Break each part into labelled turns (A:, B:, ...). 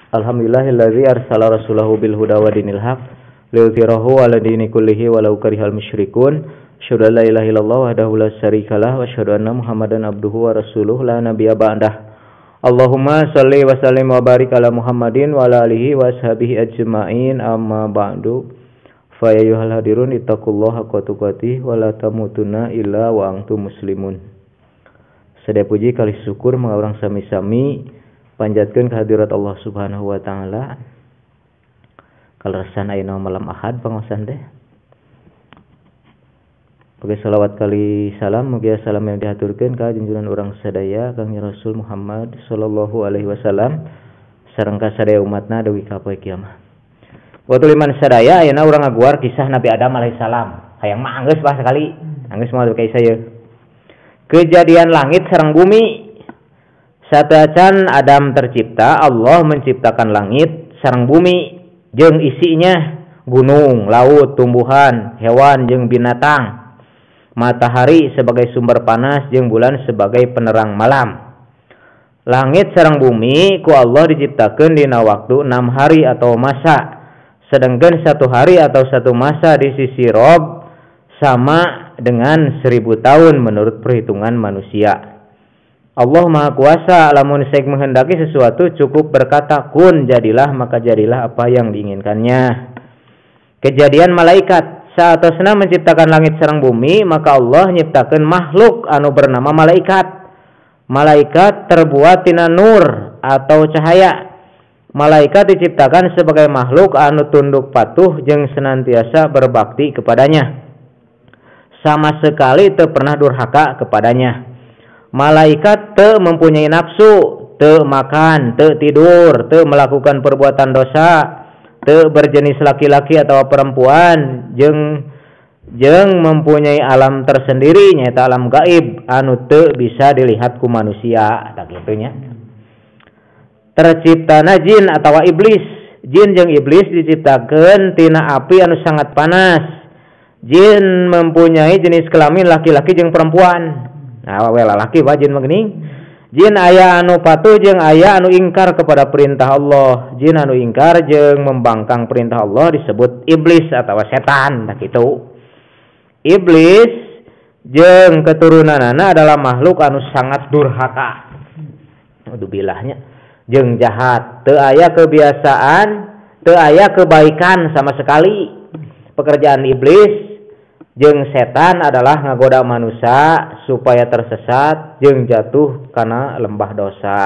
A: Alhamdulillahillazi arsala rasulahu bil huda wa dinil haq liyudhhirahu 'ala dini kullihi walau karihal musyrikun. Asyhadu an la ilaha illallah wahdahu la syarikalah wa asyhadu anna Muhammadan abduhu wa rasuluhu la nabiyya ba'dah. Allahumma shalli wa sallim wa barik ala Muhammadin wa ala alihi wa ashabihi ajma'in, amma ba'du. Fa ya ayyuhal hadirun ittaqullaha haqqa tuqatih wa la tamutunna illa wa antum muslimun. Sadaya puji kali syukur mengaurang sami-sami panjatkeun kehadirat Allah Subhanahu wa taala. Kalerasan ayeuna malam Ahad pangosan teh. Pake salawat kali salam, mugia salam yang dihaturkeun ka junjungan urang sadaya Kang Rasul Muhammad sallallahu alaihi wasallam sareng ka sadaya umatna dugi ka poe kiamat. Waktu liman sadaya ayeuna urang ngaguar kisah Nabi Adam alaihissalam. Hayang mah anggeus bah sekali. Anggeus moal kisah ieu. Kejadian langit sareng bumi. Satacan Adam tercipta, Allah menciptakan langit sareng bumi jeung isinya, gunung, laut, tumbuhan, hewan jeung binatang, matahari sebagai sumber panas jeung bulan sebagai penerang malam. Langit sareng bumi ku Allah diciptakeun dina waktu 6 hari atau masa, sedangkan 1 hari atau 1 masa di sisi Rob sama dengan 1000 tahun menurut perhitungan manusia. Allah Maha Kuasa, lamun saek menghendaki sesuatu cukup berkata kun, jadilah, maka jadilah apa yang diinginkannya. Kejadian malaikat, saatosna menciptakan langit sareng bumi, maka Allah nyiptakeun makhluk anu bernama malaikat. Malaikat terbuat tina nur atau cahaya. Malaikat diciptakan sebagai makhluk anu tunduk patuh jeung senantiasa berbakti kepadanya. Sama sekali teu pernah durhaka kepadanya. Malaikat teu mempunyai nafsu, teu makan, teu tidur, teu melakukan perbuatan dosa, teu berjenis laki-laki atau perempuan, jeung mempunyai alam tersendiri nyaeta alam gaib anu teu bisa dilihat ku manusia, tak kitu nya. Terciptana jin atawa iblis. Jin jeung iblis diciptakeun tina api anu sangat panas. Jin mempunyai jenis kelamin laki-laki jeung perempuan. Nah, we lalaki wa jin mah geuning. Jin aya anu patuh jeung aya anu ingkar kepada perintah Allah. Jin anu ingkar jeung membangkang perintah Allah disebut iblis atau setan, tak kitu. Iblis jeung keturunanana adalah makhluk anu sangat durhaka. Udzubilahnya, jeung jahat, teu aya kebiasaan, teu aya kebaikan sama sekali. Pekerjaan iblis jeung setan adalah ngagoda manusia supaya tersesat jeung jatuh kana lembah dosa.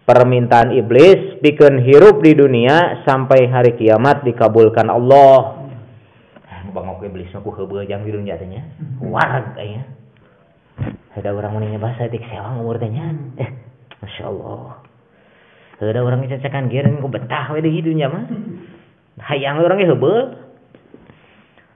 A: Permintaan iblis pikeun hirup di dunia sampai hari kiamat dikabulkan Allah. Bangok iblis mah ku heubeul jang di dunia teh nya. Warag aya. Ada urang mun bahasa tik sewang umur teh nya. Masyaallah. Ada urang cacakan geureun ku betah we di dunia mah. Hayang urang ge heubeul.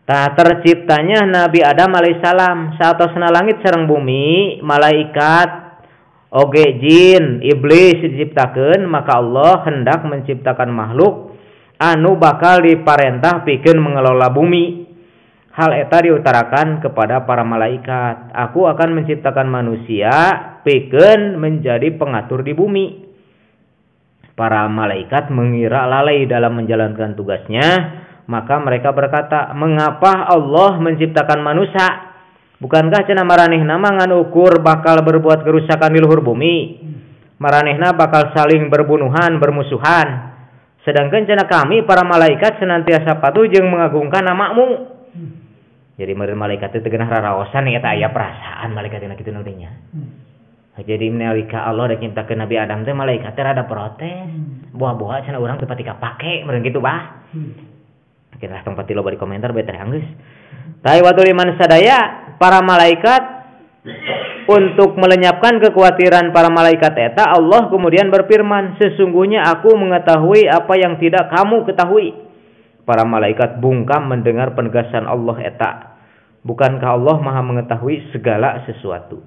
A: Tak terciptanya Nabi Adam alaihissalam, saatosna langit sareng bumi, malaikat, oge jin, iblis diciptakeun, maka Allah hendak menciptakan makhluk anu bakal diparentah pikeun mengelola bumi. Hal eta diutarakan kepada para malaikat. Aku akan menciptakan manusia pikeun menjadi pengatur di bumi. Para malaikat mengira lalai dalam menjalankan tugasnya. Maka mereka berkata, mengapa Allah menciptakan manusia? Bukankah cenah maranehna mah ngan ukur bakal berbuat kerusakan di luhur bumi? Maranehna bakal saling berbunuhan, bermusuhan. Sedangkan cenah kami para malaikat senantiasa patuh jeung mengagungkan namamu. Jadi meureun malaikat teh geunah raraosan eta aya perasaan malaikat dina kitu nu dinya. Jadi nalika Allah rek nyiptakeun Nabi Adam teh malaikat teh rada protes. Boha-boha cenah urang teu pati kapake meureun kitu bah. Kita tempat di loba di komentar better anggeus. Tai waktu liman sadaya para malaikat untuk melenyapkan kekhawatiran para malaikat eta, Allah kemudian berfirman, sesungguhnya aku mengetahui apa yang tidak kamu ketahui. Para malaikat bungkam mendengar penegasan Allah eta. Bukankah Allah Maha mengetahui segala sesuatu?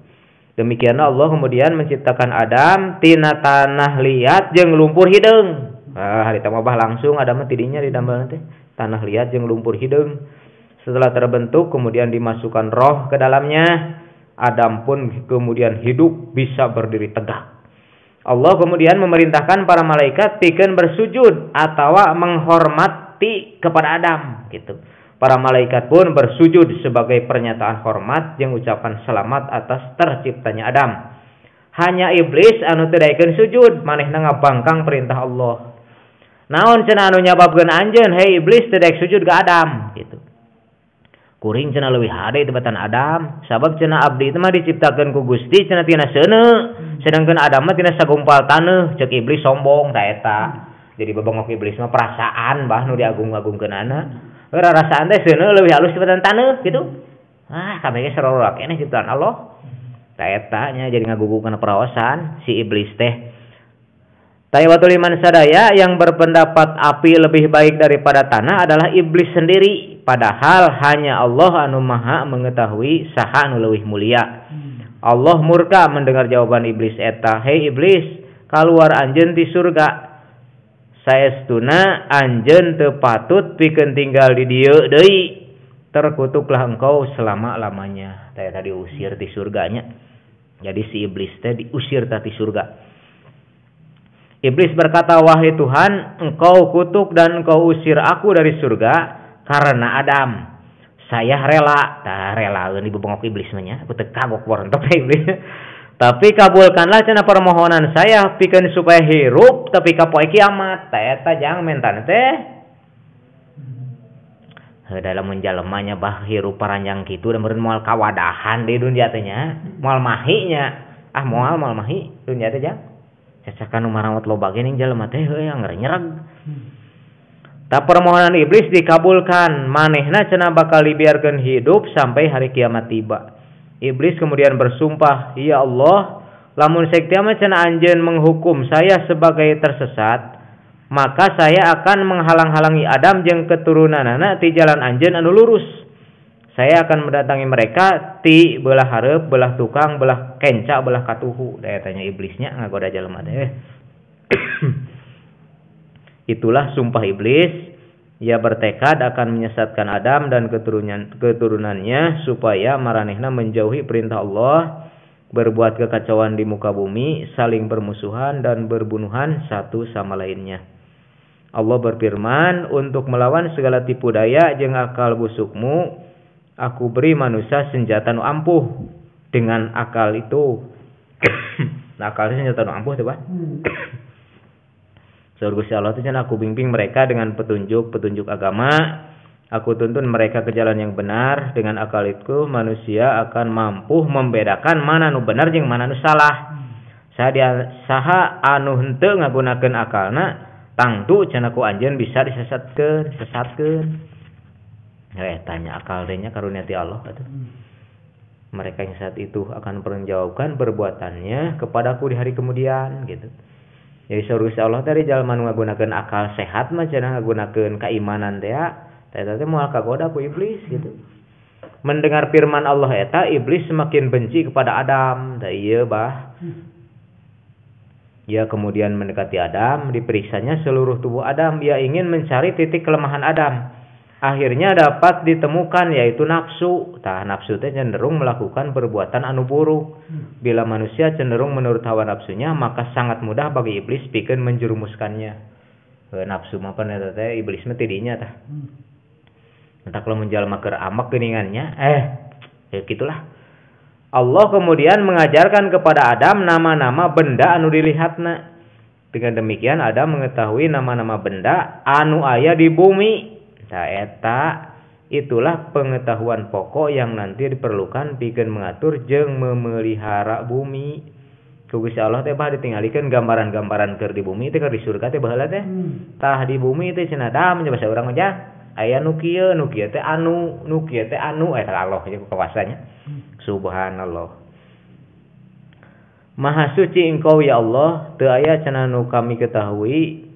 A: Demikianlah Allah kemudian menciptakan Adam tina tanah liat jeung lumpur hideung. Harita mah langsung Adam tidinya di damel teh. Tanah liat jeung lumpur hideung. Setelah terbentuk kemudian dimasukkan roh ke dalamnya. Adam pun kemudian hidup bisa berdiri tegak. Allah kemudian memerintahkan para malaikat pikeun bersujud atau menghormati kepada Adam gitu. Para malaikat pun bersujud sebagai pernyataan hormat jeung ucapan selamat atas terciptanya Adam. Hanya iblis anu teu daekeun sujud, manehna ngabangkang perintah Allah. Naon cenah anu nyababkeun anjeun, hei iblis teu daek sujud ka Adam gitu. Kuring cenah leuwih hade tebatan Adam, sabab cenah abdi teh mah diciptakeun ku Gusti cenah tina seuneu, sedangkeun Adam mah tina sagumpal taneuh, ceuk iblis sombong ta eta. Jadi bebengok iblis mah perasaan bah nu diagung-agungkeunana. Rarasaan teh seuneu leuwih halus tibatan taneuh gitu. Kabeh sarua keneh ciptaan Allah. Ta eta nya jadi ngagugukeun perawasan si iblis teh. Taywatul iman sadaya yang berpendapat api lebih baik daripada tanah adalah iblis sendiri. Padahal hanya Allah anu maha mengetahui saha anu leuwih mulia. Allah murka mendengar jawaban iblis eta. Hei iblis, kaluar anjeun ti surga. Saestuna anjeun teu patut pikeun tinggal di dieu deui. Terkutuklah engkau selama-lamanya. Teh tadi diusir ti surganya. Jadi si iblis teh diusir ti surga. Iblis berkata, wahai Tuhan, engkau kutuk dan engkau usir aku dari surga karena Adam. Saya rela, relaeun ibu bengok iblis mah nya, aku teu kagok borontok iblis. Tapi kabulkanlah cenah permohonan saya pikeun supaya hirup tapi ka poe kiamat. Ta eta jang mentan teh. Dalam menjalema nya bah hirup paranjang kitu da meureun moal kawadahan di dunia teh nya, moal mahi nya. Moal mahi dunia teh jang. Cacakan umarawat loba geuning jalema teh heuh nyereg. Ta permohonan iblis dikabulkan, manehna cenah bakal dibiarkeun hidup sampai hari kiamat tiba. Iblis kemudian bersumpah, "Ya Allah, lamun sektia mah cenah anjeun menghukum saya sebagai tersesat, maka saya akan menghalang-halangi Adam jeung keturunanana ti jalan anjeun anu lurus. Saya akan mendatangi mereka ti belah hareup, belah tukang, belah kenca, belah katuhu." Da tanya iblisnya ngagoda jalema teh. Itulah sumpah iblis. Ia bertekad akan menyesatkan Adam dan keturunannya supaya maranehna menjauhi perintah Allah, berbuat kekacauan di muka bumi, saling bermusuhan dan berbunuhan satu sama lainnya. Allah berfirman, untuk melawan segala tipu daya jeung akal busukmu, aku beri manusia senjata nu ampuh. Dengan akal itu, nah akal senjata nu ampuh tuh, Pak. Saur Gusti Allah itu aku bimbing mereka dengan petunjuk agama. Aku tuntun mereka ke jalan yang benar. Dengan akal itu manusia akan mampu membedakan mana nu benar jeung mana nu salah. Saha anu henteu ngagunakeun akalna, tangtu cenah ku anjeun bisa disesatkeun. Tanya akal teh nya karunia ti Allah atuh. Mereka yang saat itu akan mempertanggungjawabkan perbuatannya kepadaku di hari kemudian gitu. Jadi saur Allah tadi jalma nu ngagunakeun akal sehat mah cenah ngagunakeun keimanan teh eta teh moal kagoda ku iblis gitu. Mendengar firman Allah eta iblis semakin benci kepada Adam. Da ieu bah. Ia kemudian mendekati Adam, diperiksanya seluruh tubuh Adam. Ia ingin mencari titik kelemahan Adam. Akhirnya dapat ditemukan yaitu nafsu. Nafsu teh cenderung melakukan perbuatan anu buruk. Bila manusia cenderung menurut hawa nafsunya, maka sangat mudah bagi iblis pikeun menjerumuskannya. Nafsu mah pan eta teh iblis mah tidinya tah. Entah kalau menjalma keur amak geuningannya, ya gitulah. Allah kemudian mengajarkan kepada Adam nama-nama benda anu dilihatna. Dengan demikian Adam mengetahui nama-nama benda anu aya di bumi. Eta itulah pengetahuan pokok yang nanti diperlukan pikeun mengatur jeung memelihara bumi. Ku Gusti Allah teh bah ditingalikeun gambaran-gambaran keur di bumi teh keur di surga teh baheula teh. Tah di bumi teh cenah dam nya basa urang aja. Aya nu kieu teh anu, nu kieu teh anu eta Allah nya kuasanya. Subhanallah. Maha suci Engkau ya Allah, teu aya cenah nu kami ketahui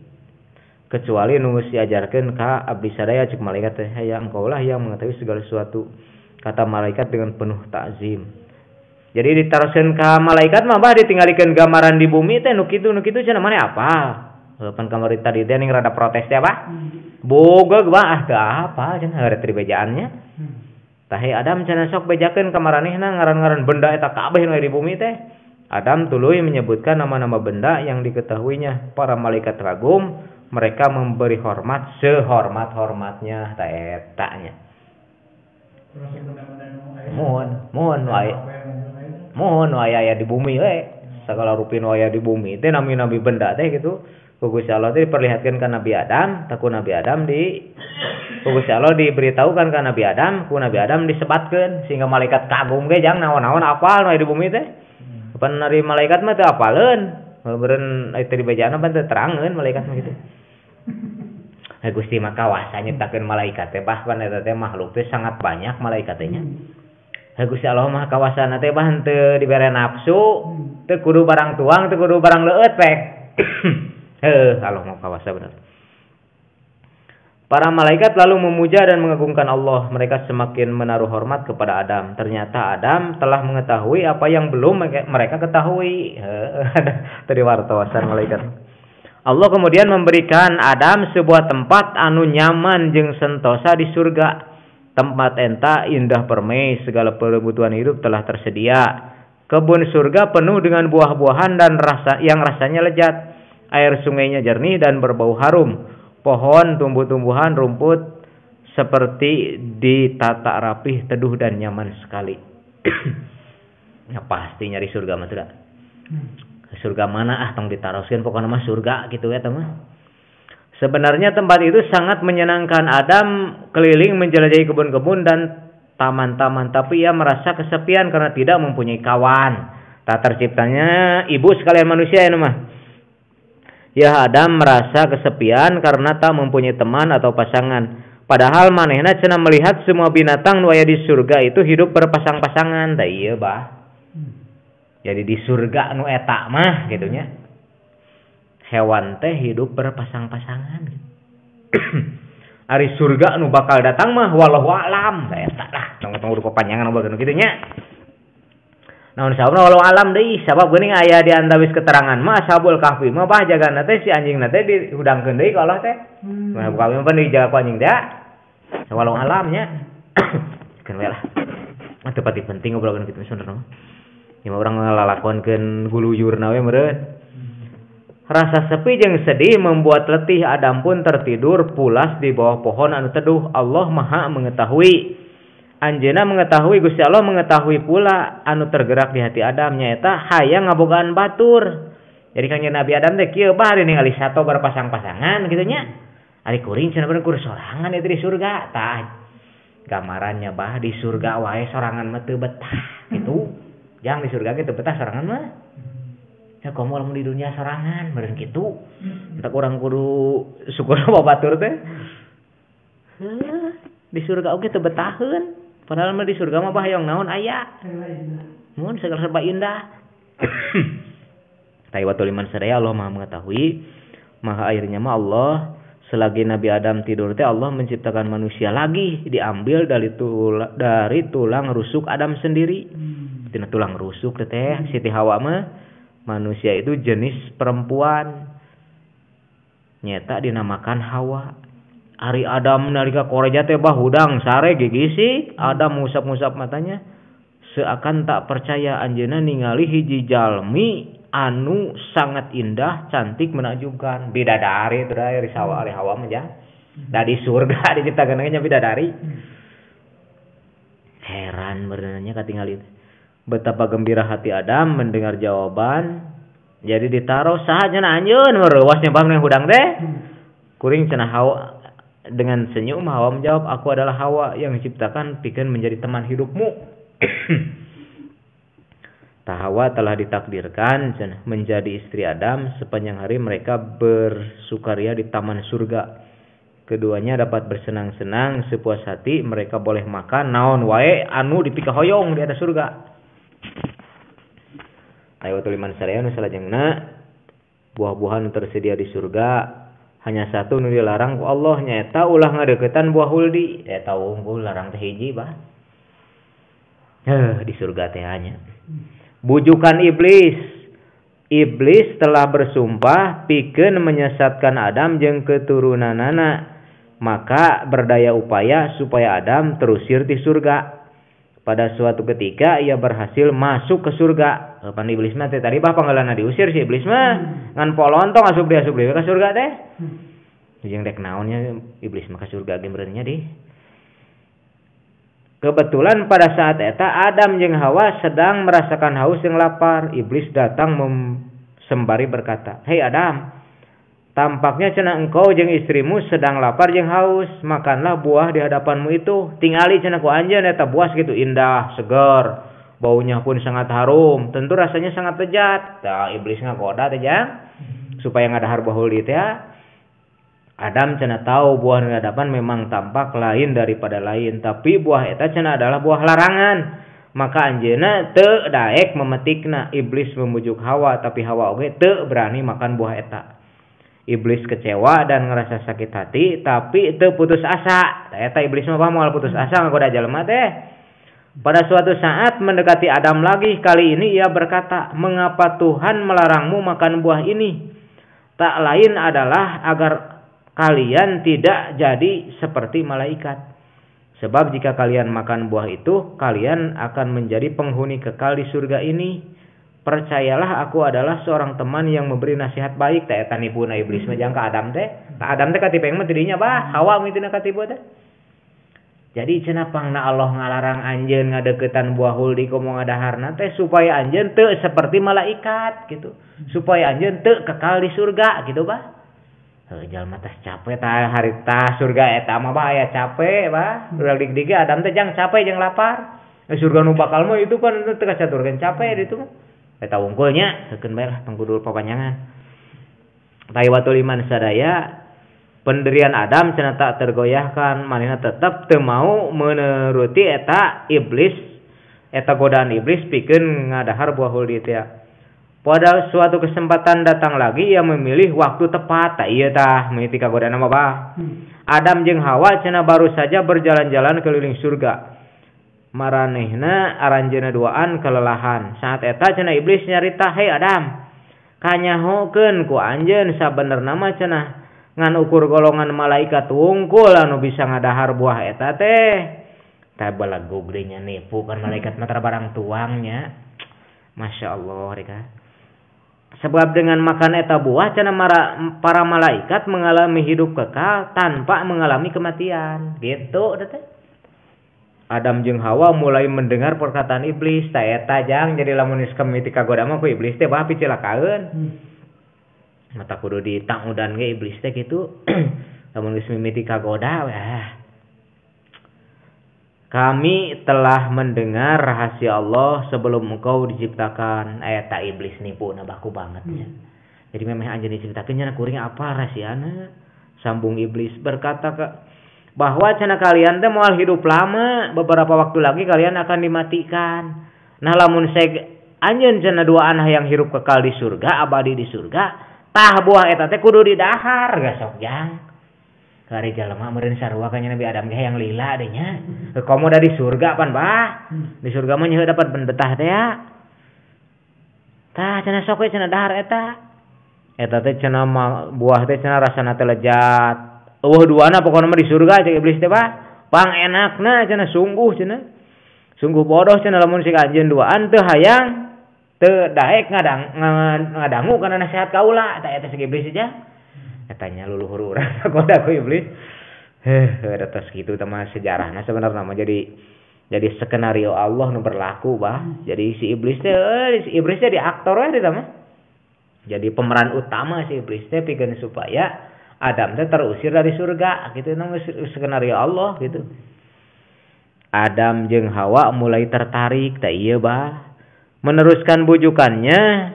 A: kecuali nu geus diajarkeun ka abdi sadaya cek malaikat teh, ya Engkau lah yang mengetahui segala sesuatu, kata malaikat dengan penuh takzim. Jadi ditaroskeun ka malaikat mah bah ditinggalikeun gambaran di bumi teh nu kitu cenah mane apal. Pan kamari tadi teh ning rada protes teh apa? Boga bah teu apa cenah ada tribejaannya. Tah Adam cenah sok bejakeun ka maranehna ngaran-ngaran benda eta kabeh nu di bumi teh. Adam tuluy menyebutkan nama-nama benda yang diketahuinya. Para malaikat kagum, mereka memberi hormat sehormat-hormatnya ta etanya. Mohon aya di bumi we. Segala rupi nu aya di bumi teh nami-nami benda teh gitu. Ku Gusti Allah teh diperlihatkeun ka Nabi Adam, ku Nabi Adam ku Gusti Allah diberitahukan ka Nabi Adam, ku Nabi Adam disebatkeun sehingga malaikat kagum ge jang naon-naon apal nu aya di bumi teh. Pan dari malaikat mah teu apaleun. Beureun aya teh di bejana pan teu terangkeun malaikat mah gitu. Gusti mah kawasa nyiptakeun malaikat teh bahkan eta teh makhluk teh sangat banyak malaikat teh nya. Gusti Allah mah kawasana teh bah henteu dibere nafsu, teu kudu barang tuang, teu kudu barang leueut pek. Allah mau kawasa benar. Para malaikat lalu memuja dan mengagungkan Allah. Mereka semakin menaruh hormat kepada Adam. Ternyata Adam telah mengetahui apa yang belum mereka ketahui. Tadi wartosan malaikat. Allah kemudian memberikan Adam sebuah tempat anu nyaman jeung sentosa di surga. Tempat eta indah permai, segala kebutuhan hidup telah tersedia. Kebun surga penuh dengan buah-buahan dan yang rasanya lezat. Air sungainya jernih dan berbau harum. Pohon, tumbuh-tumbuhan, rumput seperti ditata rapih, teduh dan nyaman sekali. Ya pasti nyari surga mah tidak. Surga mana tong ditaroskeun pokokna mah surga gitu ya teman. Sebenarnya tempat itu sangat menyenangkan. Adam keliling menjelajahi kebun-kebun dan taman-taman, tapi ia merasa kesepian karena tidak mempunyai kawan. Tak terciptanya ibu sekalian manusia ya mah. Ya Adam merasa kesepian karena tak mempunyai teman atau pasangan. Padahal manehna cenah melihat semua binatang nu aya di surga itu hidup berpasang-pasangan. Da ieu bah. Jadi di surga nu eta mah gitu nya. Hewan teh hidup berpasang-pasangan. Ari surga nu bakal datang mah wallahu alam. Da eta lah. Tunggu kepanjangan obat kitu nya. Naon sabab walau alam deui sabab geuning aya di antawis keterangan mah Ashabul Kahfi mah bah jagana teh si anjingna teh dihudangkeun deui ka Allah teh. Mun Kahfi mah dijaga ku anjing teh. Walau alamnya. Kan we lah. Teu pati penting ngobrolkeun kitu sebenarnya. Ya urang ngalalakonkeun guluyurna we meureun. Rasa sepi jeung sedih membuat letih. Adam pun tertidur pulas di bawah pohon anu teduh. Allah Maha mengetahui. Anjeunna mengetahui, Gusti Allah mengetahui pula anu tergerak di hati Adam nyaeta hayang ngabogaan batur. Jadi kanjeng Nabi Adam teh kieu bah ari ningali sato berpasang-pasangan kitu nya. Ari kuring cenah bener kur sorangan itu di surga tah. Gambarannya bah di surga wae sorangan mah teu betah gitu. Jang di surga ge teu betah sorangan mah. Ya komo lamun di dunia sorangan meureun kitu. Entek urang kudu syukur babatur teh. Di surga oge teu betaheun. Padahal mah di surga mah hayang naon aya. Mun segala serba indah. Taiwatul iman sadaya Allah Maha mengetahui. Maha akhirnya mah Allah selagi Nabi Adam tidur teh Allah menciptakan manusia lagi, diambil dari tulang rusuk Adam sendiri. Tina tulang rusuk teh Siti Hawa mah manusia itu jenis perempuan. Nyata dinamakan Hawa. Ari Adam nalika koreja teh bah hudang sare gigisik. Adam ngusap-ngusap matanya. Seakan tak percaya anjeunna ningali hiji jalmi anu sangat indah, cantik, menakjubkan. Bidadari itu dah ari Hawa mah jang. Da di surga diciptakeun nya bidadari. Heran berenanya katingali. Betapa gembira hati Adam mendengar jawaban. Jadi ditaruh sahaja anjeun reuasnya bah nang hudang teh. Kuring cenah Hawa dengan senyum Hawa menjawab, aku adalah Hawa yang diciptakan pikeun menjadi teman hidupmu. Hawa telah ditakdirkan menjadi istri Adam. Sepanjang hari mereka bersukaria di taman surga. Keduanya dapat bersenang-senang sepuas hati. Mereka boleh makan naon wae anu dipikahoyong di atas surga. Ayo tuliman sadaya nu salajengna buah-buahan tersedia di surga. Hanya satu nu dilarang ku Allah nyaeta ulah ngadeuketan buah huldi. Eta unggul larang teh hiji bah. Di surga teh hanya. Bujukan iblis. Iblis telah bersumpah pikeun menyesatkan Adam jeung keturunanana. Maka berdaya upaya supaya Adam terusir di surga. Pada suatu ketika ia berhasil masuk ke surga. Pan iblis mah teh tadi bah panggalana diusir si iblis mah ngan polontong asup dia ke surga teh. Jeung dek naonnya iblis mah ke surga ge meureunnya di. Kebetulan pada saat eta Adam jeung Hawa sedang merasakan haus yang lapar. Iblis datang sembari berkata, "Hei Adam, tampaknya cenah engkau jeung istrimu sedang lapar jeung haus. Makanlah buah di hadapanmu itu. Tingali cenah ku anjeun eta buah gitu indah, segar. Baunya pun sangat harum. Tentu rasanya sangat lezat." Tah iblis ngagoda teh jang supaya ngadahar baheul dieu teh. Adam cenah tahu buah di hadapan memang tampak lain daripada lain, tapi buah eta cenah adalah buah larangan. Maka anjeunna teu daek memetikna. Iblis membujuk Hawa, tapi Hawa oge teu berani makan buah eta. Iblis kecewa dan ngerasa sakit hati, tapi teu putus asa. Eta iblis mah moal putus asa ngagoda jalema teh. Pada suatu saat mendekati Adam lagi, kali ini ia berkata, "Mengapa Tuhan melarangmu makan buah ini? Tak lain adalah agar kalian tidak jadi seperti malaikat. Sebab jika kalian makan buah itu, kalian akan menjadi penghuni kekal di surga ini. Percayalah aku adalah seorang teman yang memberi nasihat baik." Teh eta nipuna iblis mah jangka Adam teh. Ka Adam teh katipeng mah tidinya bah Hawa mitina katipu teh. Jadi cenah pangna Allah ngalarang anjeun ngadeuketan buah huldi komo ngadaharna teh supaya anjeun teu seperti malaikat gitu. Supaya anjeun teu kekal di surga gitu bah. Jalma teh capek tah harita surga eta mah bah aya capek bah. Udah dig-dig Adam teh jang capek jeung lapar. Surga nu bakal mah itu kan teu kacaturkeun capek ditu mah. Eta wungkulnya teukeun bae lah pangkudu papanjangan. Taiwatul iman sadaya pendirian Adam cenah tak tergoyahkan, manehna tetep teu mau menuruti eta iblis, eta godaan iblis pikeun ngadahar buah huldi teh. Pada suatu kesempatan datang lagi ia memilih waktu tepat. Tak iya tah meuti kagodaan mah bah. Adam jeung Hawa cenah baru saja berjalan-jalan keliling surga. Maranehna aranjeunna duaan kelelahan. Saat eta cenah iblis nyarita, "Hei Adam, kanyahokeun ku anjeun sabenerna mah cenah ngan ukur golongan malaikat wungkul anu bisa ngadahar buah eta teh." Tah balagog deui nya nipu kan malaikat mah barang tuangnya. Masya Allah reka. Sebab dengan makan eta buah cenah para malaikat mengalami hidup kekal tanpa mengalami kematian. Gitu teh. Adam jeung Hawa mulai mendengar perkataan iblis. Ta eta jang jadi lamun geus kamiti kagoda mah ku iblis teh bah picilakaeun. Mata kudu ditangudan ge iblis teh kitu. Lamun geus mimiti kagoda Kami telah mendengar rahasia Allah sebelum engkau diciptakan. Eta iblis nipu na baku banget ya. Jadi memang anjeun diciptakeun nya kuring apa rahasiana? Sambung iblis berkata bahwa cenah kalian teh moal hidup lama, beberapa waktu lagi kalian akan dimatikan. Nah lamun anjeun cenah dua anak yang hirup kekal di surga, abadi di surga, tah buah eta teh kudu didahar gasok jang. Kari jalema meureun sarua ka Nabi Adam ge yang lila deh nya. Komo da di surga pan bah. Di surga mah nya dapat bendetah teh ya. Tah cenah sok we cenah dahar eta. Eta teh cenah buah teh cenah rasana teh lezat. Eueuh duana pokona mah di surga cek iblis teh bah. Pang enakna cenah sungguh cenah. Sungguh bodoh cenah lamun si anjeun duaan teu hayang teu daek ngadangu kana nasihat kaula. Tah eta si iblis aja. Katanya luluhur urang sakoda ku iblis. Ada tos kitu teh mah sejarahna sebenarnya mah jadi skenario Allah nu berlaku bah. Jadi si iblis teh di aktor we teh mah. Jadi pemeran utama si iblis teh pikeun supaya Adam teh terusir dari surga gitu namanya skenario Allah gitu. Adam jeung Hawa mulai tertarik teh ieu bah. Meneruskan bujukannya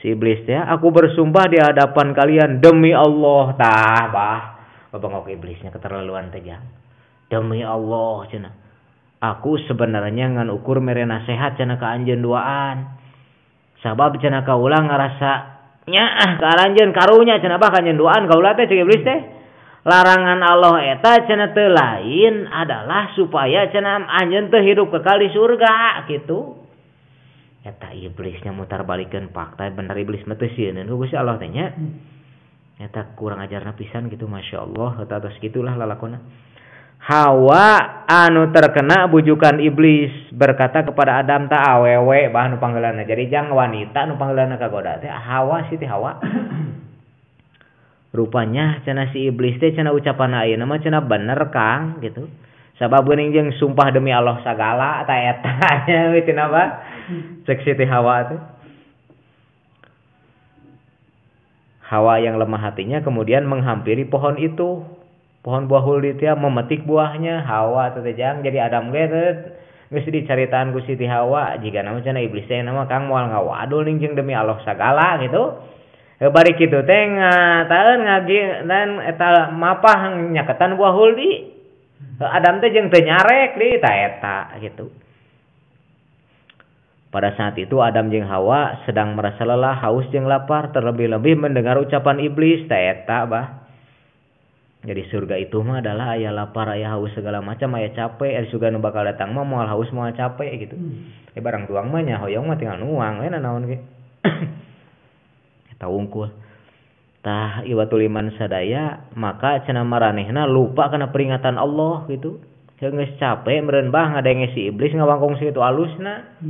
A: si iblis teh, "Aku bersumpah di hadapan kalian demi Allah." Tah bah, babangok iblisnya keterlaluan teh jang. Demi Allah cenah. Aku sebenarnya ngan ukur mere nasehat cenah ka anjeun duaan. Sabab cenah kaula ngarasa nyaah ka anjeun karunya cenah bah ka anjeun duaan kaula teh cek iblis teh. Larangan Allah eta cenah teu lain adalah supaya cenah anjeun teh hidup kekal di surga gitu. Eta iblisnya mutar balikeun fakta bener iblis mah teu sieun ku Gusti Allah teh nya. Eta kurang ajarna pisan gitu masyaallah eta tos gitulah lalakonna. Hawa anu terkena bujukan iblis berkata kepada Adam ta awewe bah nu panggeulana. Jadi jang wanita nu panggeulana kagoda teh Hawa Siti Hawa. Rupanya cenah si iblis teh cenah ucapan ayeuna mah cenah bener Kang gitu. Sabab geuning jeung sumpah demi Allah sagala ta eta nya mitina ba. Cek Siti Hawa teh. Hawa yang lemah hatinya kemudian menghampiri pohon itu. Pohon buah huldi teh memetik buahnya. Hawa teh jang jadi Adam ge geus dicaritaan ku Siti Hawa jiga nama cenah iblis teh nama Kang moal ngawadul ning jeung demi Allah sagala gitu. Bari kitu teh ngataeun ngagi dan eta mapah nyaketan buah huldi. Adam teh jeung teu nyarek di eta gitu. Pada saat itu Adam jeung Hawa sedang merasa lelah, haus jeung lapar, terlebih-lebih mendengar ucapan iblis eta bah. Jadi surga itu mah adalah aya lapar, aya haus segala macam, aya capek, aya surga nu bakal datang mah moal haus moal capek gitu. Barang tuang mah nya hoyong mah tinggal nuang we naon ge. Eta wungkul. Tah iwatul iman sadaya maka cenah maranehna lupa kana peringatan Allah gitu. Geus capek meureun bah ngadenge si iblis ngawangkong situ alusna.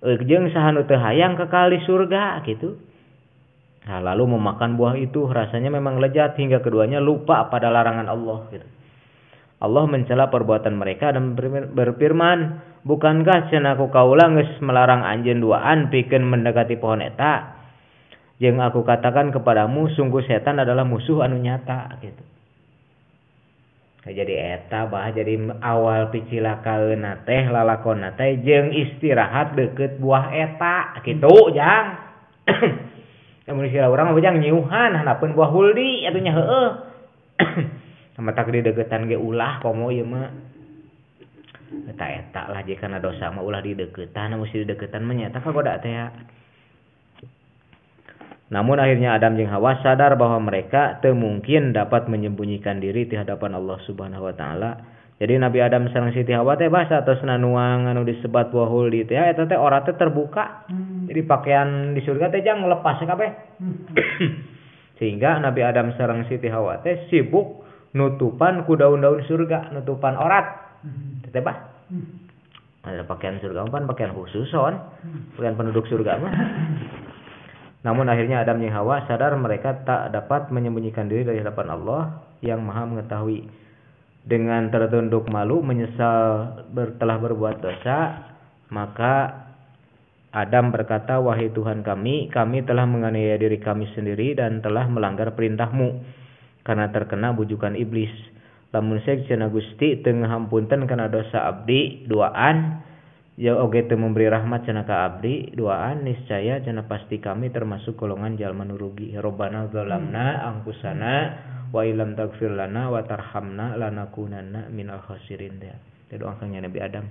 A: Jeung saha nu teu hayang kekal di surga gitu. Nah, lalu memakan buah itu rasanya memang lezat hingga keduanya lupa pada larangan Allah gitu. Allah mencela perbuatan mereka dan berfirman, "Bukankah cenah ku kaula geus melarang anjeun duaan pikeun mendekati pohon eta? Jeung aku katakan kepadamu sungguh setan adalah musuh anu nyata." gitu. Nah, jadi eta bah jadi awal picilakaeuna teh lalakonna teh jeung istirahat deukeut buah eta gitu jang. Mun sira urang mah jang nyiuhan hanapeun buah huldi atuh nya heueuh. Matak di deukeutan ge ulah komo ieu mah. Eta lah jika kana dosa mah ulah di deukeutan, mesti di deukeutan mah nya eta kagoda teh ya. Namun akhirnya Adam jeung Hawa sadar bahwa mereka teu mungkin dapat menyembunyikan diri di hadapan Allah Subhanahu wa taala. Jadi Nabi Adam sareng Siti Hawa teh basa atosna nuang anu disebat buah huldi teh eta teh ora teh terbuka. Jadi pakaian di surga teh jang lepas kabeh. Sehingga Nabi Adam sareng Siti Hawa teh sibuk nutupan ku daun-daun surga, nutupan orat. Teh bah. Ada pakaian surga pan pakaian khusus on. Pakaian penduduk surga mah. Namun akhirnya Adam dan Hawa sadar mereka tak dapat menyembunyikan diri dari hadapan Allah yang Maha mengetahui. Dengan tertunduk malu menyesal telah berbuat dosa, maka Adam berkata, "Wahai Tuhan kami telah menganiaya diri kami sendiri dan telah melanggar perintah-Mu karena terkena bujukan iblis. Lamun seuk cenah Gusti teu ngahampunten kana dosa abdi duaan, ya oge teu memberi rahmat cenah ka abdi duaan, niscaya cenah pasti kami termasuk golongan jalma nu rugi. Rabbana zalamna anfusana wa illam taghfir lana wa tarhamna lanakunanna minal khasirin." Teh doa kangnya Nabi Adam.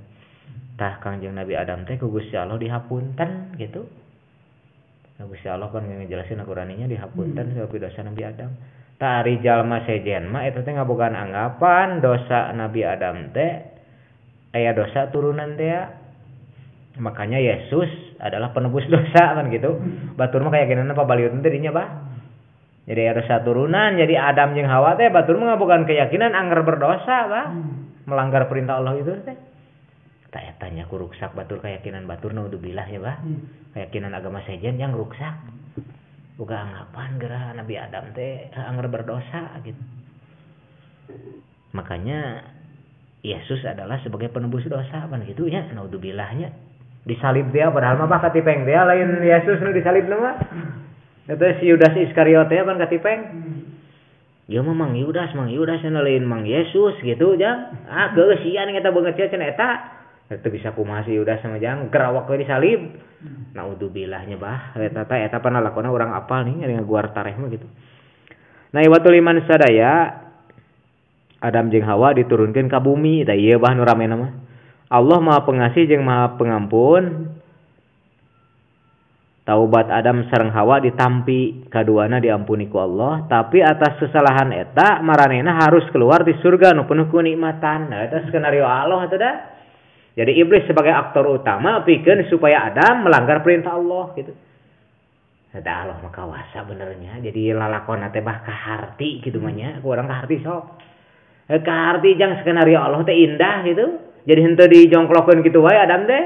A: Tah Kangjeng Nabi Adam teh ku Gusti Allah dihapunten gitu. Nah, Gusti Allah kan ngejelasin Al-Qur'annya dihapunten saeueuh dosa Nabi Adam. Tah ari jalma sejen mah eta teh ngabogaan anggapan dosa Nabi Adam teh aya dosa turunan teh. Makanya Yesus adalah penebus dosa kan gitu. Batur mah kayakinanna pabaliutna teh dinya bah. Jadi ada satu turunan, jadi Adam jeung Hawa teh batur mah bukan keyakinan anggar berdosa, bah. Melanggar perintah Allah itu teh. Tanya ku ruksak batur keyakinan batur naudzubillah ya, bah. Keyakinan agama sejen yang ruksak. Boga anggapan geura Nabi Adam teh anggar berdosa gitu. Makanya Yesus adalah sebagai penebus dosa kan gitu ya, naudzubillah nya. Disalib dia padahal mah bah katipeng dia lain Yesus nu disalib mah. Eta si Yudas Iskariot teh pan katipeng. Ya mah Mang Yudas cenah lain Mang Yesus gitu jang. Ah keusian eta beungeut cenah eta. Eta bisa kumaha si Yudas sama jang gerawak we disalib. Naudzubillah nya bah. Eta panalakona urang apal nih ari ngaguar tarikh mah gitu. Nah iwatul iman sadaya Adam jeung Hawa diturunkeun ka bumi. Tah ieu bah nu ramena mah. Allah Maha Pengasih jeung Maha Pengampun. Taubat Adam sareng Hawa ditampi, kaduana diampuni ku Allah, tapi atas kesalahan eta maranehna harus keluar di surga nu penuh kenikmatan. Nah, eta skenario Allah eta dah. Jadi iblis sebagai aktor utama pikeun supaya Adam melanggar perintah Allah gitu. Eta Allah mah kawasa benernya. Jadi lalakonna teh bah kaharti kitu mah nya, ku urang kaharti sok. Arti jang skenario Allah teh indah gitu. Jadi henteu dijongklokeun kitu wae Adam teh.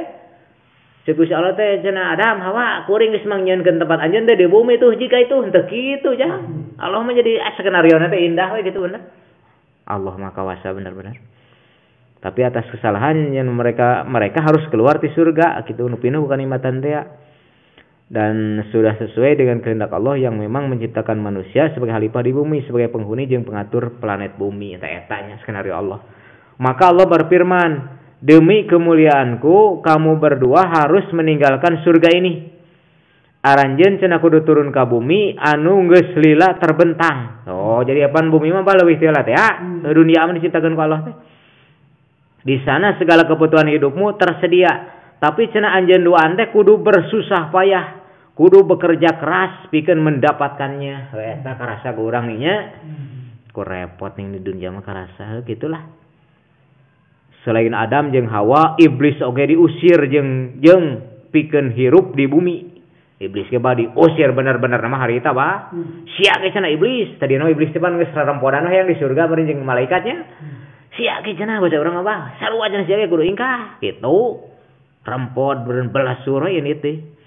A: Ceuk Gusti Allah teh cenah Adam, Hawa, kuring geus mangnyeunkeun tempat anjeun teh di bumi tuh jika itu henteu kitu jang. Allah mah jadi skenario teh indah we gitu bener. Allah mah kawasa bener-bener. Tapi atas kesalahan yang mereka harus keluar di surga gitu nu pinuh bukan nikmatan teh. Dan sudah sesuai dengan kehendak Allah yang memang menciptakan manusia sebagai khalifah di bumi, sebagai penghuni jeung pengatur planet bumi. Eta-etanya skenario Allah. Maka Allah berfirman, demi kemuliaanku kamu berdua harus meninggalkan surga ini. Aranjeun cenah kudu turun ka bumi anu geus lila terbentang. Oh, jadi apaan bumi mah leuwih teh lah teh ya. Dunia mah diciptakeun ku Allah teh. Di sana segala kebutuhan hidupmu tersedia. Tapi cenah anjeun duaan teh kudu bersusah payah. Kudu bekerja keras pikeun mendapatkannya. Eta karasa ku urang nya. Ku repot ning di dunia mah karasa gitulah. Selain Adam jeung Hawa, iblis oge diusir jeung pikeun hirup di bumi. Iblis ge badi diusir bener-bener mah harita bah. Sia ge cenah iblis. Tadina iblis teh pan geus rarempodan hayang di surga bareng jeung malaikatnya. Sia ge cenah baca urang mah sarua cenah sia ge kudu ingkah gitu. Rempot belas surah ini teh.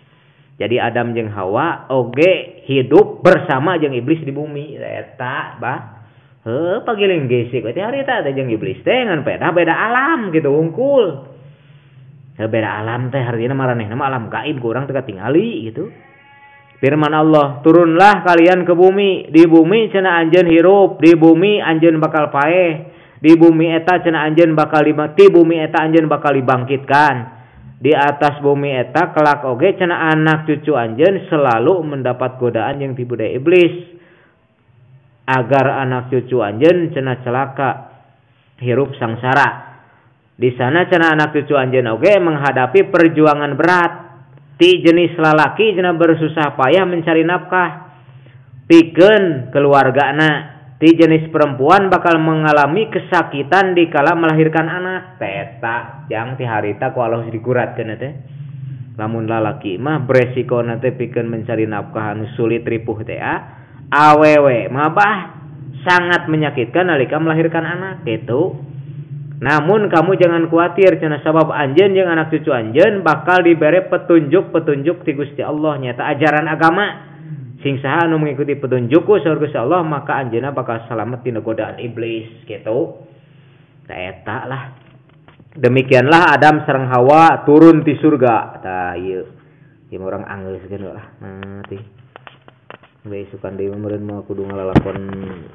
A: Jadi Adam jeung Hawa oge hidup bersama jeung iblis di bumi. Eta bah. Pagiling gesik teh harita teh jeung iblis teh ngan beda alam gitu unggul. Beda alam teh hartina maranehna mah alam gaib urang teu katingali gitu. Firman Allah, turunlah kalian ke bumi. Di bumi cenah anjeun hirup, di bumi anjeun bakal paeh. Di bumi eta cenah anjeun bakal dibangkitkan. Di atas bumi eta kelak oge cenah anak cucu anjeun selalu mendapat godaan yang tipu daya iblis. Agar anak cucu anjeun cenah celaka hirup sangsara. Di sana cenah anak cucu anjeun oge menghadapi perjuangan berat. Ti jenis lalaki cenah bersusah payah mencari nafkah pikeun keluargana. Ti jenis perempuan bakal mengalami kesakitan dikala melahirkan anak. Teta jang ti harita ku Allah diguratkeun teh. Lamun lalaki mah beresikona teh pikeun mencari nafkah anu sulit ripuh teh awewe mah bah sangat menyakitkan nalika melahirkan anak gitu. Namun kamu jangan khawatir cenah sabab anjeun jeung anak cucu anjeun bakal dibere petunjuk-petunjuk ti Gusti Allah nyata ajaran agama. Sing saha anu mengikuti petunjukku saur Gusti Allah maka anjeunna bakal salamet tina godaan iblis gitu. Eta lah. Demikianlah Adam sareng Hawa turun ti surga. Tah ieu. Ieu urang anggeuskeun lah. Mati. Bae sukan deui meureun mah kudu ngalalakon.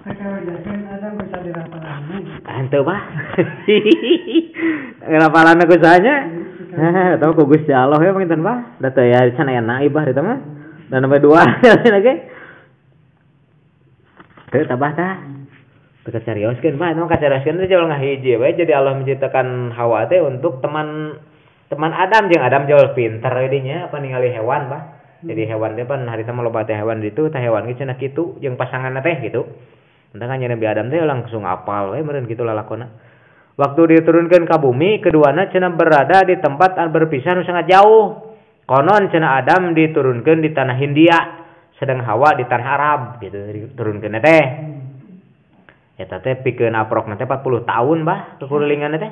B: Sakalajkeun Adam bisa dirapalan.
A: Henteu bah. Ngarapalan ku sahanya? Tahu ku Gusti Allah ya panginten bah. Da teh ya can aya naib bah eta mah. Dan nomor 2 lagi. Teu tabah tah. Teu carioskeun bah, nu carioskeun teh jauh ngahiji we. Jadi Allah menciptakan Hawa teh untuk teman Adam jeung Adam jauh pinter dinya apa ningali hewan bah. Jadi hewan teh pan harita mah loba teh hewan ditu teh hewan ge cenah kitu jeung pasanganna teh gitu. Entah kan Nabi Adam teh langsung apal we meureun kitu lalakonna. Waktu diturunkeun ka bumi, keduana cenah berada di tempat berpisah nu sangat jauh. Konon cenah Adam diturunkeun di tanah Hindia, sedang Hawa di tanah Arab gitu diturunkeun teh. Eta teh pikeun aprokna teh 40 tahun bah kekurulingan teh.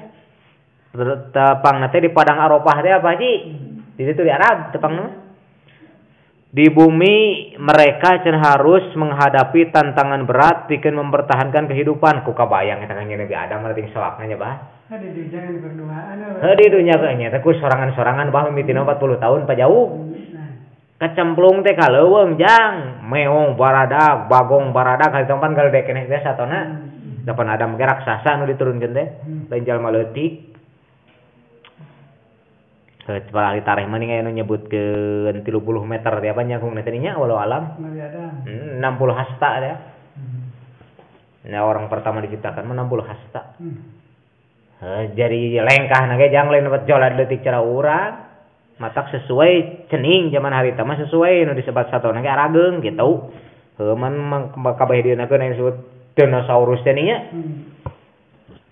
A: Tepangna teh di padang Arafah teh apa Haji? Di situ di Arab tepangna. Di bumi mereka cenah harus menghadapi tantangan berat pikeun mempertahankan kehidupan. Ku kabayang eta kan Nabi Adam meureun salakna nya bah.
B: Di dunya berduaan.
A: Di dunya nya teh ku sorangan-sorangan bah mimitina 40 tahun pa jauh. Kecemplung teh kaleuweung jang, meong baradag, bagong baradag hari tempat galedek keneh teh satona. Dapan Adam ge raksasa nu diturunkeun teh, lain jalma leutik. Kepala ahli tarikh mah aya nu nyebutkeun 30 meter teh apa nyakungna teh nya walau alam. 60 hasta teh. Nah orang pertama diciptakan mah 60 hasta. Jadi lengkahna ge jang lain dapat jolat leutik cara urang. Matak sesuai cening zaman harita mah sesuai nu disebat satona ge arageung gitu. Man kabeh dieunkeun aya disebut dinosaurus teh nya.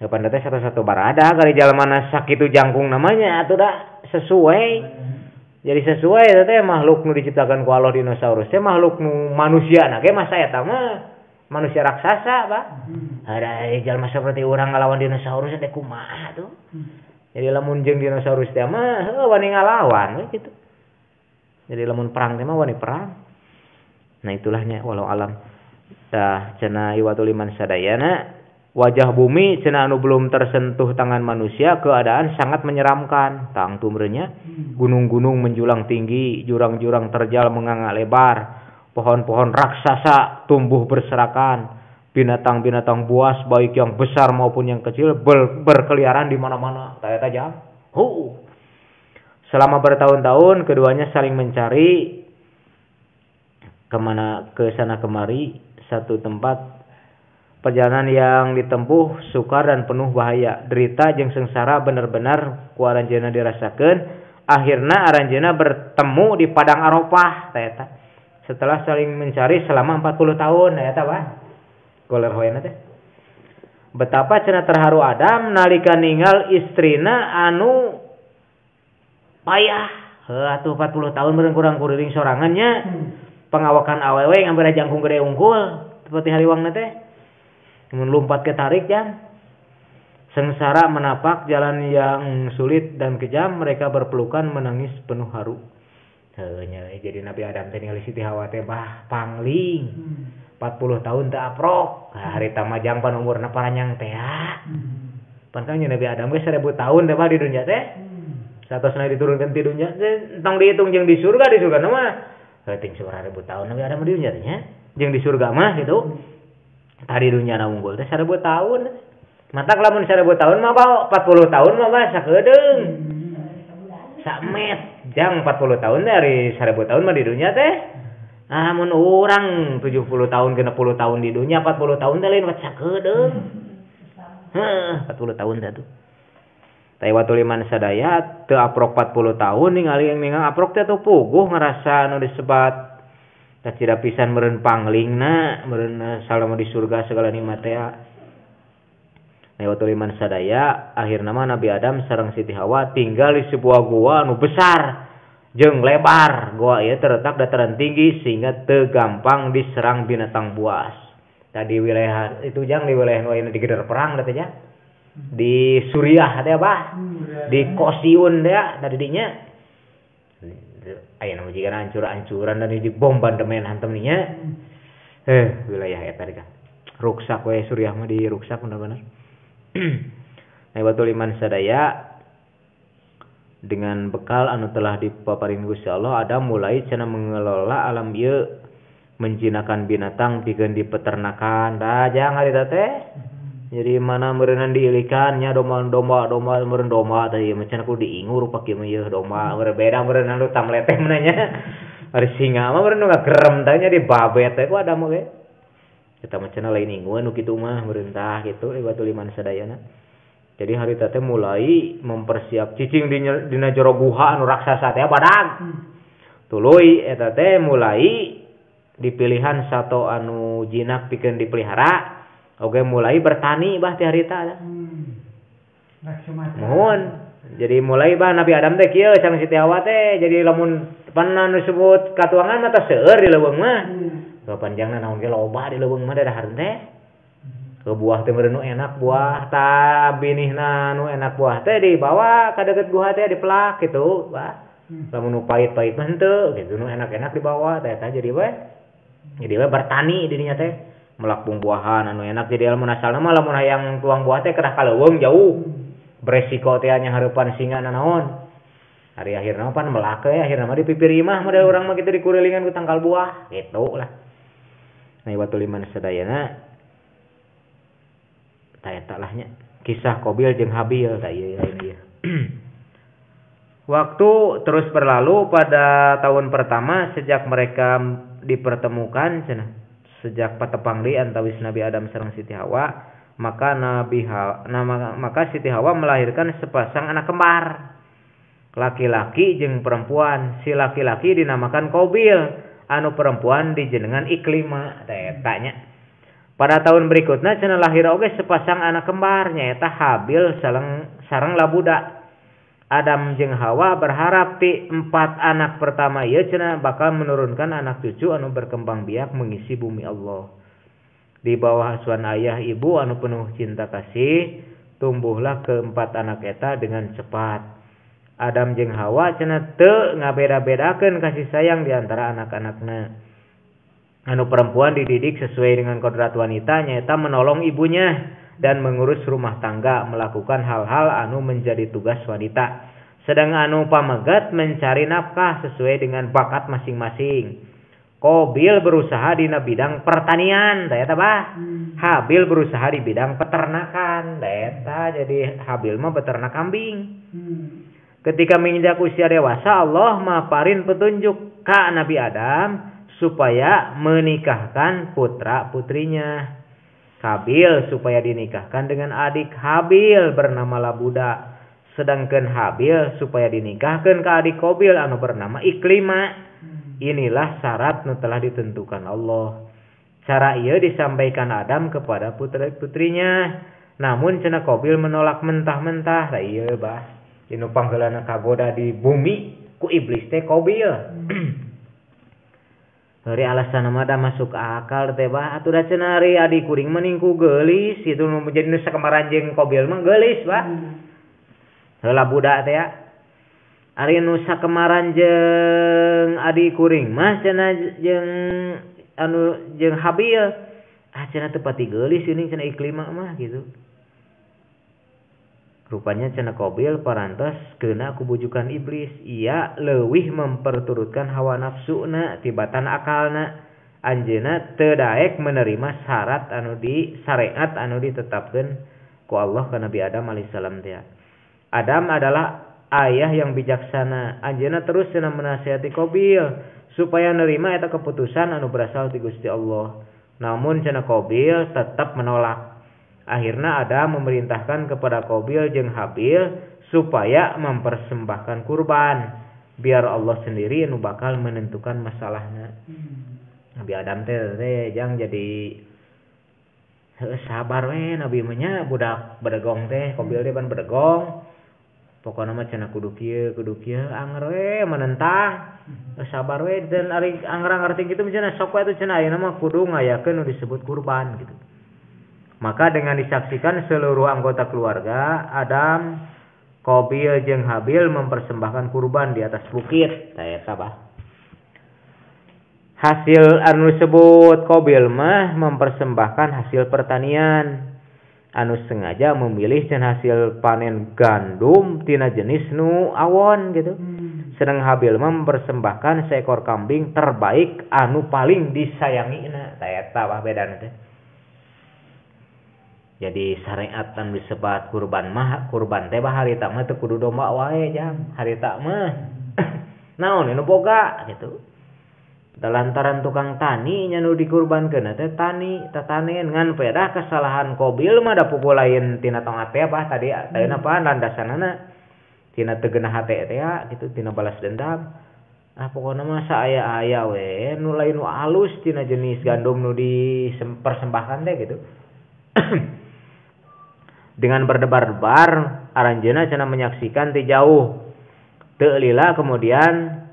A: Kapan teh satu-satu barada kali jalemana sakitu jangkung namanya atuh da sesuai. Jadi sesuai teh makhluk nu diciptakan ku Allah dinosaurus teh makhluk nu manusiana ge mah saeta mah manusia raksasa Pak. Ada jalma seperti orang ngalawan dinosaurus teh kumaha tuh. Jadi lamun jeung dinosaurus teh mah wani ngalawan gitu. Jadi lamun perang teh mah wani perang. Nah itulahnya walau alam. Tah cenah iwatul iman sadayana wajah bumi cenah anu belum tersentuh tangan manusia keadaan sangat menyeramkan. Tang tumreunya gunung-gunung menjulang tinggi, jurang-jurang terjal menganga lebar, pohon-pohon raksasa tumbuh berserakan, binatang-binatang buas baik yang besar maupun yang kecil berkeliaran di mana-mana. Taya tajam. Selama bertahun-tahun keduanya saling mencari ke sana kemari satu tempat. Perjalanan yang ditempuh sukar dan penuh bahaya, derita jeung sengsara benar-benar ku aranjeunna dirasakeun. Akhirna aranjeunna bertemu di padang Arafah eta. Setelah saling mencari selama 40 tahun eta Pak. Goler hoyana teh. Betapa cenah terharu Adam nalika ninggal istrina anu payah. Atuh 40 tahun beureung kurang kuring sorangannya. Pengawakan awewe ngambara jangkung gede unggul seperti hariwangna teh. Melompat ke tarik jam. Sengsara menapak jalan yang sulit dan kejam, mereka berpelukan menangis penuh haru. Jadi Nabi Adam teh ningali Siti Hawa teh pangling. 40 tahun teh aprok. Hari tamajang pan umurna paranyang teh. Pantangnya Nabi Adam geus 1000 tahun teh di dunya teh. Satosna diturunkeun ti dunya teh tong dihitung jeung di surga mah. Heuting 1000 tahun Nabi Adam di dunya teh nya. Jeung di surga mah gitu. Tadi dunia na unggul teh 1000 tahun. Matak lamun 1000 tahun mah 40 tahun mah sakedeung. Samet jang 40 tahun dari 1000 tahun mah di dunia teh. Mun urang 70 tahun ke 60 tahun di dunia 40 tahun teh lain sakedeung. 40 tahun teh tuh. Taiwatul iman sadaya teu aprok 40 tahun ningali yang ningang aprok teh tuh puguh ngarasa anu disebat tak tidak pisan meureun panglingna, meureun salama di surga segala nikmat teh. Nawatul iman sadaya, akhirna mah Nabi Adam sareng Siti Hawa tinggal di sebuah gua anu besar jeung lebar. Gua ieu terletak dataran tinggi sehingga teu gampang diserang binatang buas. Tadi wilayah itu jang di wilayah nu di gedeur perang teh ya. Di Suriah teh Bah. Di Kosiun teh tadi dinya. Aya nu jiga hancur-hancuran dan di bombardemen hantem nya. Wilayah eta teh. Ruksak we Suriah mah di ruksak bener-bener. Nawatul iman sadaya dengan bekal anu telah dipaparin Gusti Allah Adam mulai cenah mengelola alam ieu menjinakan binatang pikeun di peternakan. Da jang harita teh. Jadi mana meureunnan diilikannya domba meureun domba teh ieu macan aku diingur rupa kieu mah ieu domba berbeda meureunnan lu tamleteh menanya. Ari singa mah meureun nu ngagerem teh nya di babet teh ku ada mah ge. Eta macan lain inguan nu kitu mah meureun tah kitu ibatul iman sadayana. Jadi harita teh mulai mempersiap cicing dina jero guha anu raksasa teh badag. Tuluy eta teh mulai dipilihan sato anu jinak pikeun dipelihara. Oke mulai bertani bah ti harita. Mohon. Jadi mulai bah Nabi Adam teh kieu sareng Siti Hawa teh jadi lamun pan anu disebut katuangan mah teh seueur di leuweung mah. Kepanjangna naon ge loba di leuweung mah dadahareun teh. Ke buah teh meureun nu enak buah ta binihna nu enak buah teh dibawa ka deukeut guha teh dipelak kitu bah. Lamun nu pahit-pahit mah henteu gitu nu enak-enak dibawa teh eta jadi we bertani di dinya teh. Melak buah-buahan anu enak jadi lamun asalna mah lamun hayang tuang buah teh kedah ka leuweung jauh. Beresiko teh nya hareupan singa naon. Hari akhirna pan melak teh akhirna mah dipipir imah model urang mah kitu dikurilingan ku tangkal buah gitu lah. Nah watul iman sadayana ta eta lahnya kisah Qabil jeung Habil ta ieu ieu. Waktu terus berlalu pada tahun pertama sejak mereka dipertemukan cenah. Sejak patepangli antawis Nabi Adam sareng Siti Hawa, maka Siti Hawa melahirkan sepasang anak kembar. Laki-laki jeung perempuan. Si laki-laki dinamakan Qabil, anu perempuan dijenengan Iklima. Eta nya. Pada tahun berikutnya cenah lahir oge sepasang anak kembar nyaeta Habil sareng Labuda. Adam jeung Hawa berharap ti 4 anak pertama ieu cenah bakal menurunkan anak cucu anu berkembang biak mengisi bumi Allah. Di bawah asuhan ayah ibu anu penuh cinta kasih, tumbuhlah keempat anak eta dengan cepat. Adam jeung Hawa cenah teu ngabeda-bedakeun kasih sayang di antara anak-anakna. Anu perempuan dididik sesuai dengan kodrat wanita nyaeta menolong ibunya dan mengurus rumah tangga, melakukan hal-hal anu menjadi tugas wanita. Sedang anu pamegat mencari nafkah sesuai dengan bakat masing-masing. Qabil berusaha di bidang pertanian, eta bah. Habil berusaha di bidang peternakan, eta jadi Habil mah beternak kambing. Ketika menginjak usia dewasa, Allah maparin petunjuk ka Nabi Adam supaya menikahkan putra-putrinya. Qabil supaya dinikahkan dengan adik Habil bernama Labuda. Sedangkan Habil supaya dinikahkan ke adik Qabil anu bernama Iklima. Inilah syarat nu telah ditentukan Allah. Cara ieu disampaikan Adam kepada putri-putrinya. Namun cenah Qabil menolak mentah-mentah. Da ieu bah. Inu panggeulana kagoda di bumi ku iblis teh Qabil. Hari alasan mah da masuk akal teh bah. Atuh da cenah ari adik kuring mending ku geulis kitu nu jadi nu sakamaran jeung Qabil mah geulis bah. Heula budak teh ya. Ari nu sakemaran jeung adik kuring mah cenah jeung Habil cenah teu pati geulis ini cenah Iklima mah gitu. Rupanya cenah Qabil parantos keuna ku bujukan iblis. Ia leuwih memperturutkan hawa nafsuna tibatan akalna. Anjeunna teu daek menerima syariat anu ditetapkeun ku Allah ka Nabi Adam alaihissalam teh. Adam adalah ayah yang bijaksana. Anjeunna terus cenah menasihati Qabil supaya nerima eta keputusan anu berasal ti Gusti Allah. Namun cenah Qabil tetap menolak. Akhirna Adam memerintahkan kepada Qabil jeung Habil supaya mempersembahkan kurban, biar Allah sendiri anu bakal menentukan masalahna. Nabi Adam teh jang jadi sabar we Nabi mah nya budak bedegong teh. Qabil teh ban bedegong. Pokona mah cenah kudu kieu anger we menentang. Sabar we dan ari anger-anger tinggi kitu cenah sok we atuh cenah ayeuna mah kudu ngayakeun nu disebut kurban gitu. Maka dengan disaksikan seluruh anggota keluarga, Adam, Qabil jeung Habil mempersembahkan kurban di atas bukit. Eta bah. Hasil anu disebut Qabil mah mempersembahkan hasil pertanian. Anu sengaja memilih cenah hasil panen gandum tina jenis nu awon gitu. Sedang Habil mempersembahkan seekor kambing terbaik anu paling disayangina. Eta bah bedana teh. Jadi syariat anu disebut kurban teh bah harita mah teu kudu domba wae jang. Harita mah naon anu boga gitu. Dalantaran tukang tani nya nu dikurbankeun teh tatanen ngan pedah kesalahan Qabil mah da pukul lain tina tong hate bah tadi ayeuna apa landasanana tina teu geunah hate teh gitu tina balas dendam. Pokona mah saaya-aya we nu lain nu alus tina jenis gandum nu dipersembahkan teh gitu. Dengan berdebar-debar aranjeuna cenah menyaksikan ti jauh. Teu lila kemudian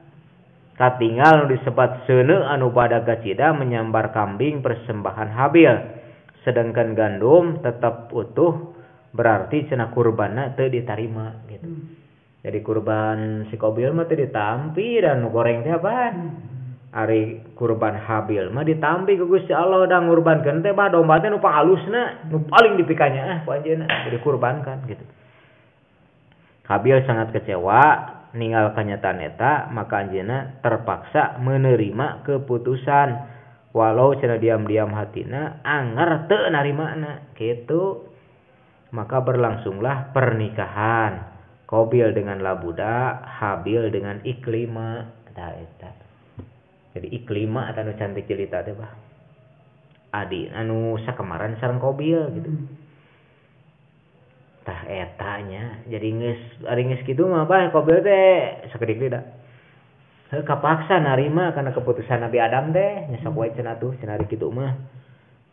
A: katinggal nu disebat seuneu anu badag gacida menyambar kambing persembahan Habil. Sedangkan gandum tetap utuh berarti cenah kurbanna teu ditarima gitu. Jadi kurban si Qabil mah teu ditampi dan nu goreng teh apaan? Ari kurban Habil mah ditampi ku Gusti Allah da ngurbankeun teh bah domba teh nu pangalusna nu paling dipikanya ku anjeunna dikurbankan gitu. Habil sangat kecewa ninggal kenyataan eta, maka anjeunna terpaksa menerima keputusan walau cenah diam-diam hatina anger teu narimana kitu. Maka berlangsunglah pernikahan Qabil dengan Labuda, Habil dengan Iklima. Eta jadi Iklima anu cantik jelita teh bah. Adi anu sakemaran sareng Qabil gitu. Tah eta nya jadi geus kitu mah bah Qabil teh sakedik deui da. Heuh kapaksa narima kana keputusan Nabi Adam teh nya sok wae cenah tuh cenah kitu mah.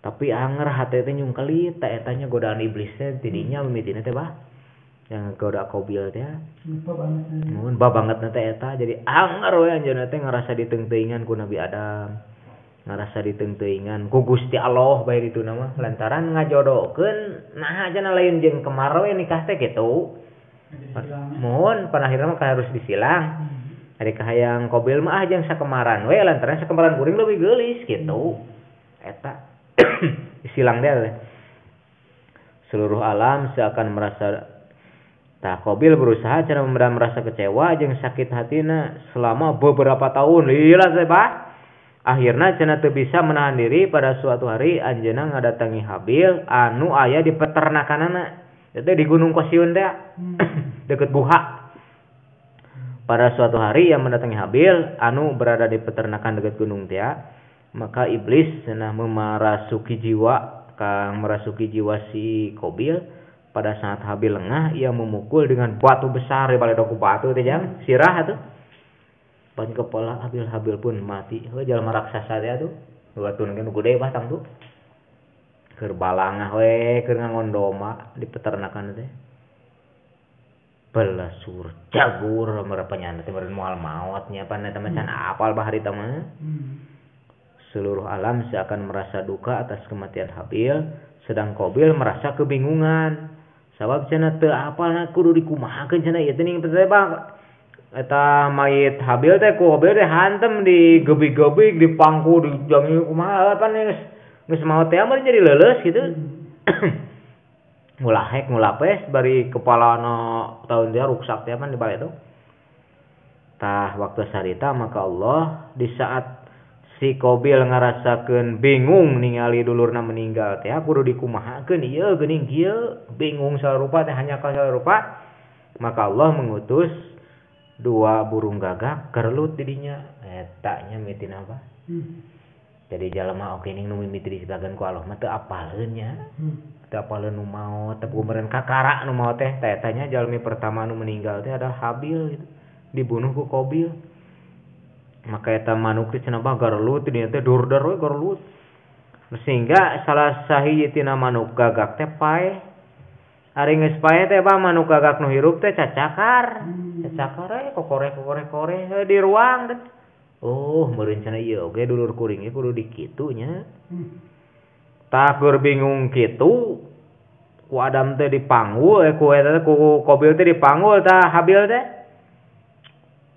A: Tapi anger hate teh nyungkelit tah eta nya godaan iblis teh tidinya mimitina teh bah. Yang goda Qabil teh mun banget teh eta jadi anger we anjeunna teh ngarasa diteuing-teuingan ku Nabi Adam. ngarasa diteuing-teuingan ku Gusti Allah bae ditu mah lantaran ngajodokeun nah aja lain jeung kemaro nikah teh kitu. Mohon panahirna mah harus disilang. Ari kahayang kobil mah jeung sakemaran we lantaran sakemaran kuring leuwih geulis kitu. Eta disilang deh. Seluruh alam seakan merasa Kobil berusaha cara meredam rasa kecewa jeung sakit hatina selama beberapa tahun. Lila teh bah. Akhirna cenah teu bisa menahan diri pada suatu hari anjeunna ngadatangi Habil anu aya di peternakanana. Eta di Gunung Kosiun teh. Deket Buha. Pada suatu hari ia mendatangi Habil anu berada di peternakan dekat gunung teh. Maka iblis cenah merasuki jiwa si Kobil. Pada saat Habil lengah, ia memukul dengan batu besar di balik batu teh jang sirah atuh. Pan kepala Habil pun mati. Heuh jalma raksasa teh atuh. Baturkeun nu gede batang tuh. Keur balangah we keur ngangondoma di peternakan teh. Belasur jagur merapanya teh beureun moal maot nya pan eta macan apal bahari teh mah. Seluruh alam seakan merasa duka atas kematian Habil, sedang Kobil merasa kebingungan. Sabab cenah teu apalna kudu dikumahakeun cenah ieu teh ning teh Bang. Eta mayit Habil teh ku Habil teh hantem digebik-gebik, dipangku, dijangi kumaha pan geus maot teh mah jadi leuleus kitu. Mulahek mulapes bari kepalana taun dia ruksak teh pan di balik itu. Tah waktu sarita maka Allah di saat si Kobil ngarasakeun bingung ningali dulurna meninggal teh kudu dikumahakeun ieu geuning kieu bingung sarupa teh hanya ka sarupa maka Allah mengutus 2 burung gagak kerelut di dinya eta nya mitina apa jadi jalema oke ning nu mimiti disebutkeun ku Allah mah teu apaleun nya teu apaleun nu maot teu kumareun kakara nu maot teh eta nya jalmi pertama nu meninggal teh adalah Habil gitu dibunuh ku Kobil. Maka eta manuk teh cenah garelut dinya teh durder we garelut. Sehingga salah sahiji tina manuk gagak teh paeh. Ari geus paeh teh manuk gagak nu hirup teh cacakar. Cacakar kokore di ruang teh. Oh, meureun cenah ieu oge dulur kuring ieu kudu dikitu nya. Tah keur bingung kitu ku Adam teh dipanggul ku eta ku Kobil teh dipanggul tah Habil teh.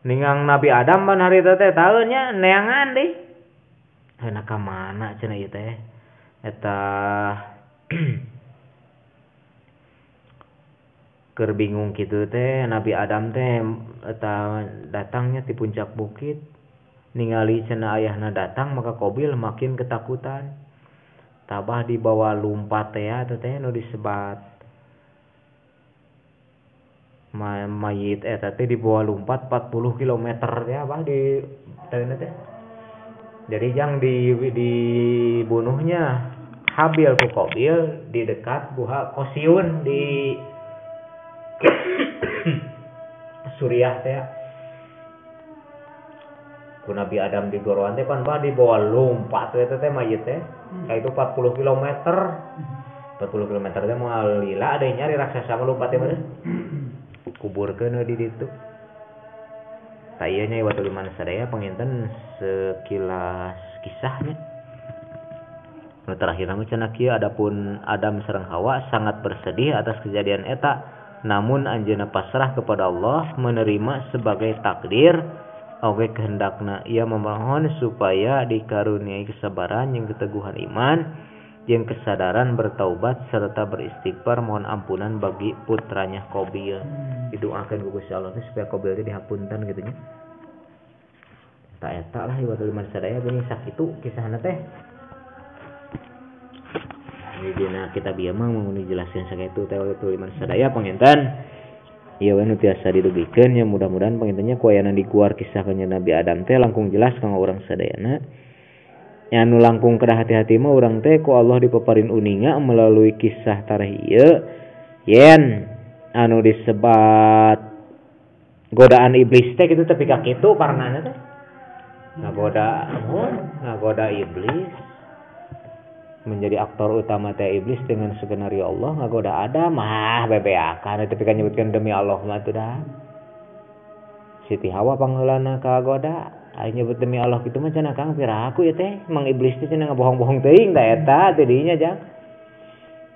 A: Ningang Nabi Adam pan hari teh taeun nya neangan deui. Heuh ka mana cenah ieu teh? Eta keur bingung kitu teh Nabi Adam teh eta datangnya di puncak bukit. Ningali cenah ayahna datang maka Kobil makin ketakutan. Tabah dibawa lumpat teh teh nu disebat mayit eta teh dibawa lompat 40 km teh apa di teuneut teh. Jadi yang dibunuhnya Habil ku Kobil di dekat Buha Kosiun di Suriah teh. Ku Nabi Adam di goroan teh pan dibawa lompat eta teh mayit teh. Ka itu 40 km. 40 km teh moal lila ada nyari raksasa lompat teh mah. Kuburkeun di ditu. Taya nya ieu liman sadaya panginten sekilas kisahnya. Nu terakhir mah cenah kieu adapun Adam sareng Hawa sangat bersedih atas kejadian eta, namun anjeunna pasrah kepada Allah menerima sebagai takdir oge kehendakna. Ia memohon supaya dikaruniai kesabaran jeung keteguhan iman jeung kesadaran bertaubat serta beristighfar mohon ampunan bagi putranya Kobil. Didoakeun ku Gusti Allah supaya Kobil teh dihapunten kitu nya. Ta eta lah ieu liman sadaya geuning sakitu kisahna teh. Di dina kitab ieu mah mun dijelaskeun sakitu teh liman sadaya panginten. Ieu we nu tiasa didugikeun nya mudah-mudahan pangintennya ku aya diguar kisahkeun Nabi Adam teh langkung jelas kanggo urang sadayana. Nya anu langkung kedah hati-hati mah urang teh ku Allah dipaparin uninga melalui kisah tarikh ieu yen anu disebat godaan iblis teh kitu tapi ka kitu karenana teh ngagoda iblis menjadi aktor utama teh iblis dengan skenario Allah ngagoda Adam bebeakan tapi kan nyebutkeun demi Allah mah teu dah Siti Hawa pangheulana kagoda Aing nyebut demi Allah kitu mah cenah Kang piraku ya teh Mang Iblis teh cenah ngabohong-bohong teuing da eta teh dinya Jang.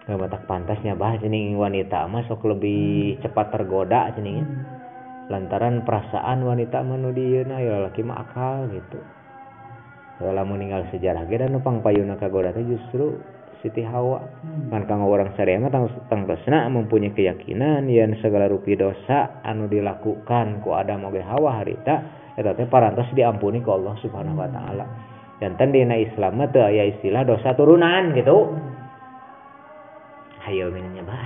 A: Matak pantasnya bah cening wanita mah sok lebih cepat tergoda ceningnya. Lantaran perasaan wanita mah nu dieuna ya laki mah akal gitu. Lamun ninggal sejarah ge dan nu pangpayuna kagoda teh justru Siti Hawa. Kan kanggo urang sadaya mah tangtosna mempunyai keyakinan yen segala rupi dosa anu dilakukan ku Adam oge Hawa harita eta teh parantos diampuni ku Allah Subhanahu wa taala. Janten dina Islam mah teu aya istilah dosa turunan gitu. Hayo minanya bah.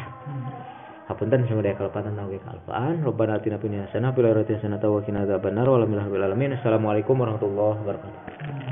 A: Hapunten samudaya kalepatan nauge kalpaan. Rabbana atina fid dunya hasanah wa fil akhirati hasanah wa qina adzabannar. Walhamdulillahi rabbil alamin. Assalamualaikum warahmatullahi wabarakatuh.